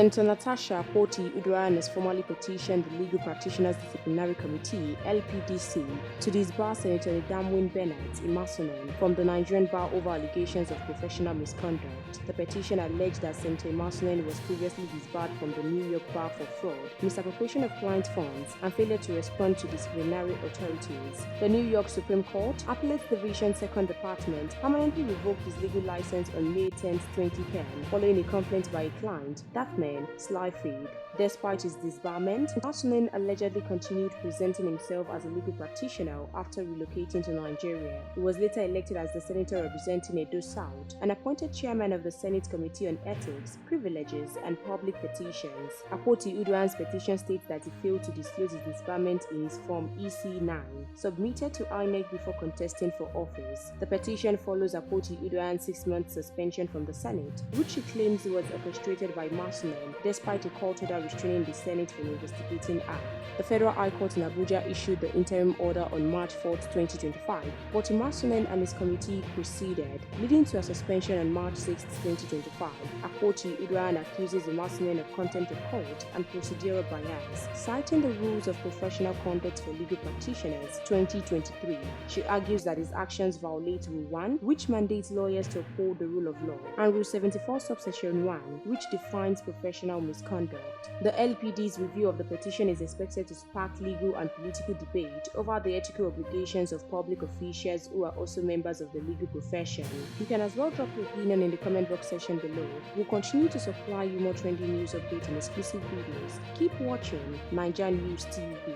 Senator Natasha Akpoti Uduaghan has formally petitioned the Legal Practitioners Disciplinary Committee (LPDC) to disbar Senator Bennett Imasuen from the Nigerian bar over allegations of professional misconduct. The petition alleged that Senator Imasuen was previously disbarred from the New York bar for fraud, misappropriation of client funds, and failure to respond to disciplinary authorities. The New York Supreme Court, Appellate Division 2nd Department, permanently revoked his legal license on May 10, 2010, following a complaint by a client, that man, Slyfried. Despite his disbarment, Imasuen allegedly continued presenting himself as a legal practitioner after relocating to Nigeria. He was later elected as the senator representing Edo South and appointed chairman of the Senate Committee on Ethics, Privileges, and Public Petitions. Akpoti Uduaghan's petition states that he failed to disclose his disbarment in his Form EC9, submitted to INEC before contesting for office. The petition follows Akpoti Uduaghan's 6-month suspension from the Senate, which he claims was orchestrated by Imasuen, despite a court order restraining the Senate from investigating her. The Federal High Court in Abuja issued the interim order on March 4, 2025, but Imasuen and his committee proceeded, leading to a suspension on March 6, 2025. Akpoti Uduaghan accuses Imasuen of contempt of court and procedural bias, citing the Rules of Professional Conduct for Legal Practitioners 2023. She argues that his actions violate Rule 1, which mandates lawyers to uphold the rule of law, and Rule 74 subsection 1, which defines professional misconduct. The LPD's review of the petition is expected to spark legal and political debate over the ethical obligations of public officials who are also members of the legal profession. You can as well drop your opinion in the comment box section below. We'll continue to supply you more trending news updates and exclusive videos. Keep watching NaijaNews TV.